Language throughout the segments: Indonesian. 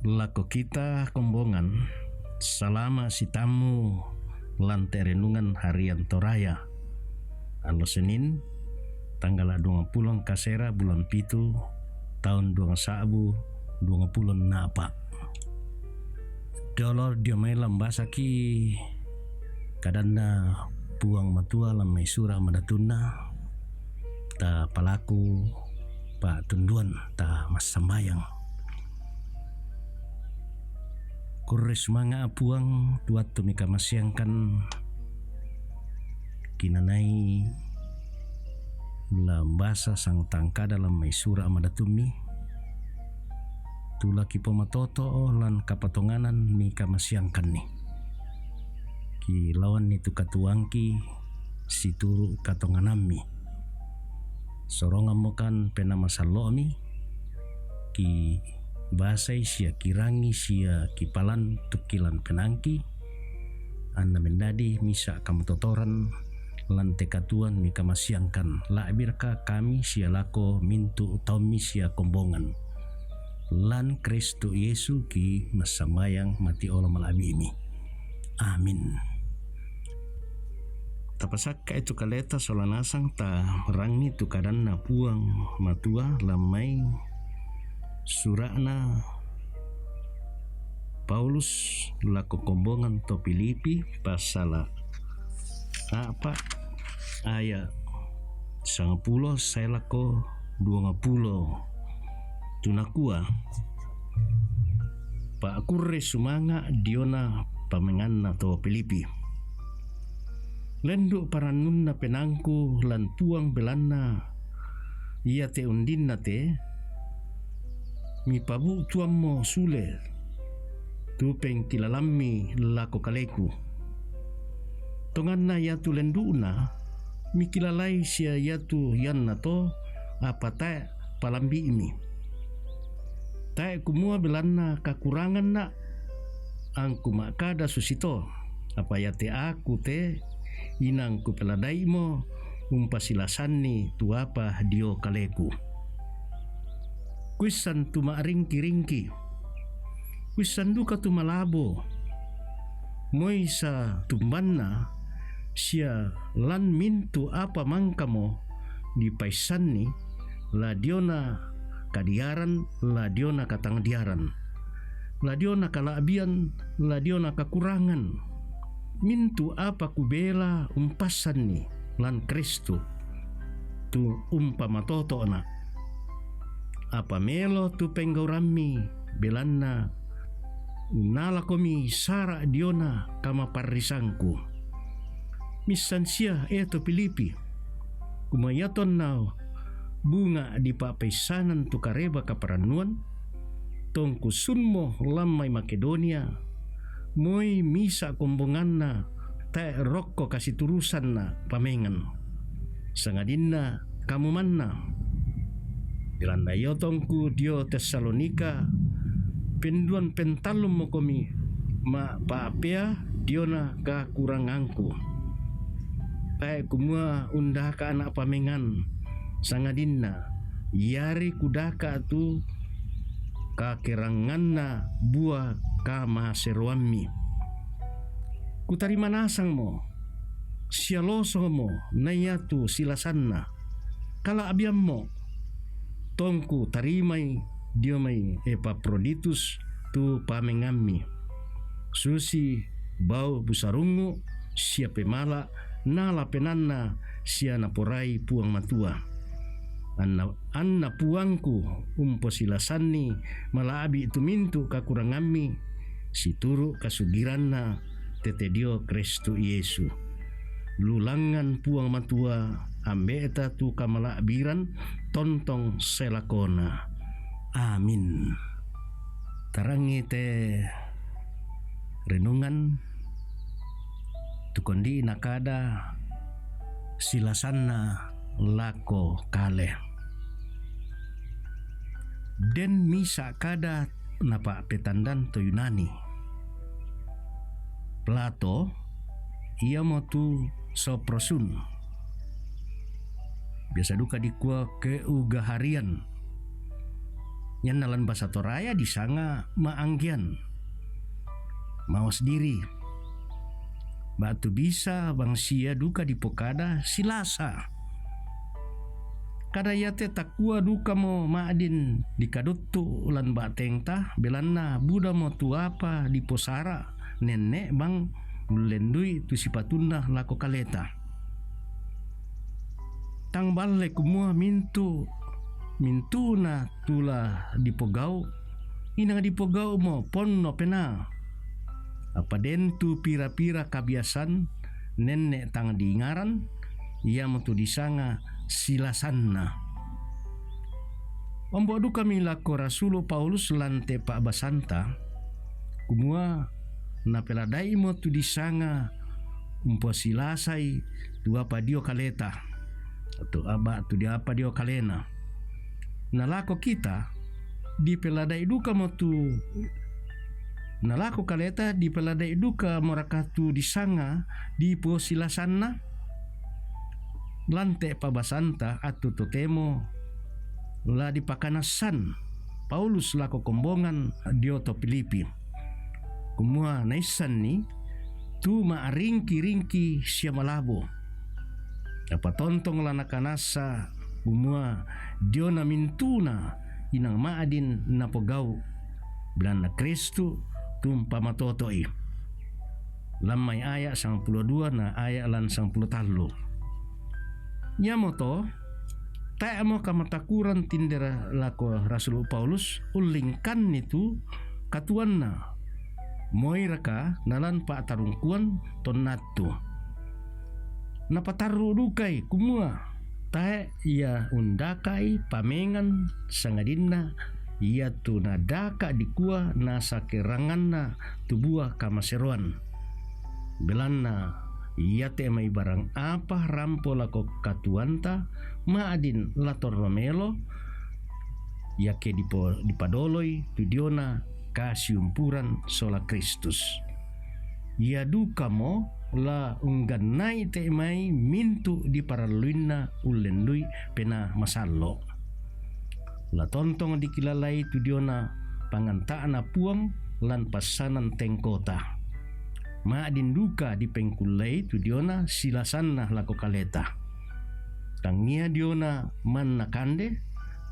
Lako kita kombongan selama si tamu lantai renungan harian Toraya alo Senin tanggal 20 Kasera bulan Pitu tahun 2020 napa dolor dia mai lambasa ki kadana puang matua lamai surah madatuna ta palaku pak tunduan ta mas sambayang kures manga puang tuat tumika masyangkan kinanai lambasa sang tangka dalam mai surah madatumi tulaki pomatoto lan kapatonganan mika masyangkan ni ki lawan itu katuangki si turu katonganami sorongan mokan penama salomi ki basai sia kirangi sia kipalan tukilan penangki anna mendadi misa kamu totoran lan tekatuan mika masyangkan labirka kami sia lako mintu utaumi sia kombongan lan Kristo Yesu ki masamayang mati olah malabi ini amin. Tapasaka itu kaleta solanasang ta rangi tu kadanna puang matua lamai surakna Paulus lako kombongan to Filipi pasal apa ayat 10 saya lako 20 tunakua Pak kurre sumanga diona pamenganna to Filipi lenduk paranunna penangku lan puang belanna ia te undinna te mi pabu tuammo sule tupeng tilalami lako kaleku tonganna yatu lenduna mi kilalai sia yatu yanna to apa ta palambi ini ta kumua belanna kakurangan na angku makada susito apa yate aku te inangku peladaimo umpasilasani tu apa dio kaleku kuisan tu ringki kuisan duka tu malabo moisa tumbanna sia lan mintu apa mangkamo di paisani la diona kadiaran la diona katangdiaran la diona kalabian la diona kakurangan mintu apa kubela umpasan ni lan Kristo tu umpama toto na apa melo tu penggorami belanna nala komi sara diona kama parisangku misansia eto Filipi kumayaton na bunga di papaisanan tu kareba kaparanuan tongku sunmo lamai Makedonia moi misa kombonganna ta rokko kasih turusan na pamengan sangadinna kamu manna bilanda yotongku dio Tesalonika penduan pentalum mokomi ma paapea diona ka kurangangku ta kumua undah ka anak pamengan sangadinna yari kudaka tu kakeranganna buah kama seruami kutarima nasang mo sialoso mo nayatu silasanna kala abiam mo tongku tarimai diomai Epaphroditus tu pamengami susi bau busarungu siape mala nala penanna sia naporai puang matua anna puangku umposilasani malaabi itu mintu kakurangami situru kasugiranna tetedio Kristo Yesu lulangan puang matua ambeta tu kamalaabiran tontong selakona amin. Tarangi te renungan tukondi nakada silasanna lako kale den misa kada napa petandan to Yunani Plato ia mo tu soprosun biasa duka dikua keugaharian Yan nalan basa toraya di sanga maanggian. Mawas diri. Batu bisa bang sia duka di pokada silasa. Kada yate takua duka mo maadin di kaduttu ulan bateng ta belanna buda mo tuapa di posara nenek bang ulendui tu sipatunda lako kaleta. Tang balle kumua mintuna tula dipogau inang dipogau mo ponno pena apa dentu pira-pira kabiasan nenek tang diingaran ia mutu disanga silasanna. Ombo duka milako Rasulo Paulus lante Pak Basanta kumua na peladai mo tu disanga umpo silasai tu apa dio kaleta atau aba tu dia apa dio kalena. Nalako kita di peladai duka mo tu nalako kaleta di peladai duka morakatu disanga di posilasanna lante pabasanta atu totemo la dipakanasan Paulus lako kombongan dioto Filipi kumua naisan ni tu maaringki-ringki siya malabo apa tontong lana kanasa kumua dio na mintuna inang maadin na pogau belan na Kristu tumpa matotoi lamay aya 92 na aya lan 10 talo nyamoto tae mo kamatakuran tindera lako Rasul Paulus ulingkan itu katuan na moiraka nalan pa tarungkuan tonatu napataru dukai kumua tae ia undakai pamengan sangadinna ia tu nadaka dikua nasa keranganna tubuah kamaseruan belanna ia te mai barang apa rampo lako katuanta maadin lator romelo yake dipadoloi tudiona kasiumpuran sola Kristus ia duka mo la ungganai te mai mintu di paraluinna ulendui pena masallo la tontong dikilalai tudiona pangantaana puang lan pasanan tengkota maadin duka di pengkulai tudiona silasanna lako kaleta tangia diona manna kande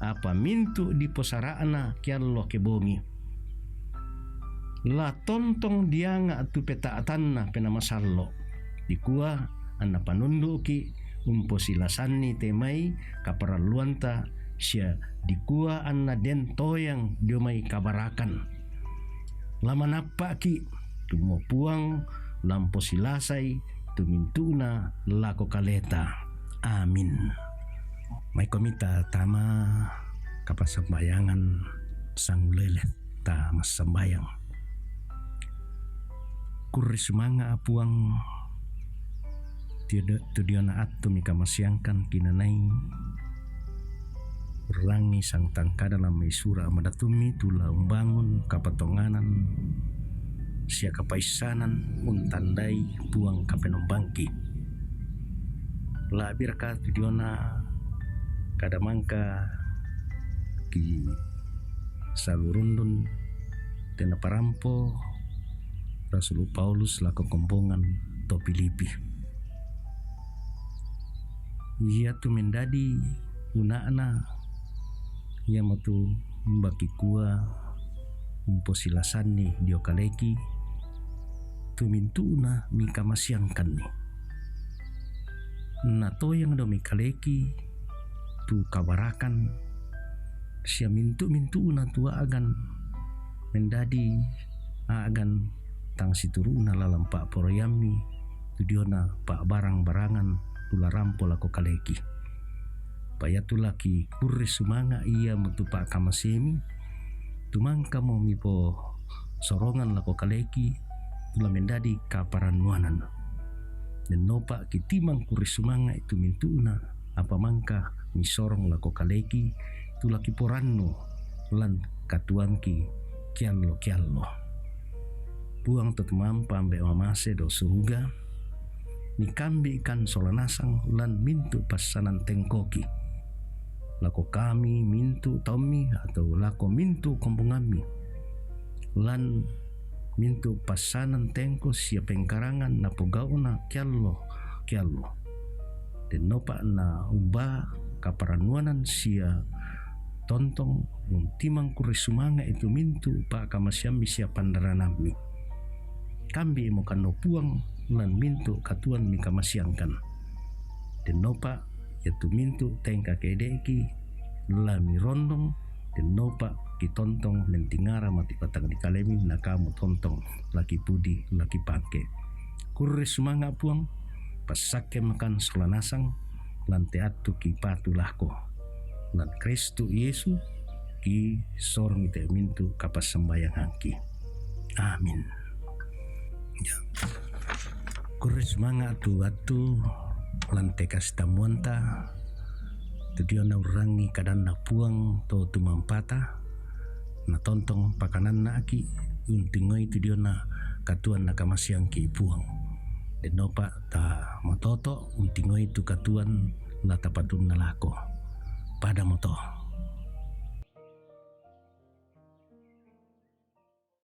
apa mintu di posaraana kiallo kebongi la tontong dianga tu petaatanna pena masallo dikua anna panunduki umpo silasanni temai kaparaluanta sia dikua anna den toyang diomai kabarakan lama napaki tumo puang lampo silasai tumintuna lako kaleta amin. May komita tama kapasambayangan sang lelet ta masambayang kurisumanga apuang tudiona atu mika masyangkan kinanai rangi sang tangka dalam isura madatumi tula umbangun kapatonganan sia kapaisanan untandai puang kapenombangki labir ka tudiona kadamangka ki salurundun tena parampo Rasul Paulus lako kombongan to Filipi ia tu mendadi unaana ia matu mbaki kua umposilasani dio kaleki tu mintuna mika masyangkan ni nato yang do mikaleki tu kabarakan sia mintu-mintuna tua agan mendadi agan tang situruna lalam pak poroyami tudiona pak barang-barangan tula rampo lako kaleki payatu laki kuris sumanga ia mutu pak kamasemi tumangka mo mipo sorongan lako kaleki tula mendadi kaparanuanan dan nopa kitimang kuris sumanga itu mintuna apa mangka mi sorong lako kaleki tula kiporanno lan katuangki kiallo puang tetemampa ambe mamase do suruga ni kambi ikan solanasang lan mintu pasanan tengkoki lako kami mintu Tommy atau lako mintu kompongami lan mintu pasanan tengko sia pengkarangan na pogauna kiallo den nopa na umba kaparanuanan sia tontong timang kurisumanga itu mintu pa kamasyambi sia pandaranami kambi mo kano puang lan mintu katuan mi kamasyangkan den nopa yaitu mintu tengka kedeki lami rondong den nopa ki tontong mentingara mati patang di kalemi na kamu tontong laki pudi laki pangke kurre sumanga puang pasake makan selanasang lan teatu ki patulahko lan Kristu Yesu ki sorong ite mintu kapas sembayang hangki amin ya kurre sumanga atu lan tekas tamuanta tu dia na urangi kadan na puang to tumampata na tontong pakanan na aki untingoi tu dia na katuan na kamasyang ki puang den nopa ta matoto untingoi tu katuan la tapatun na lako pada moto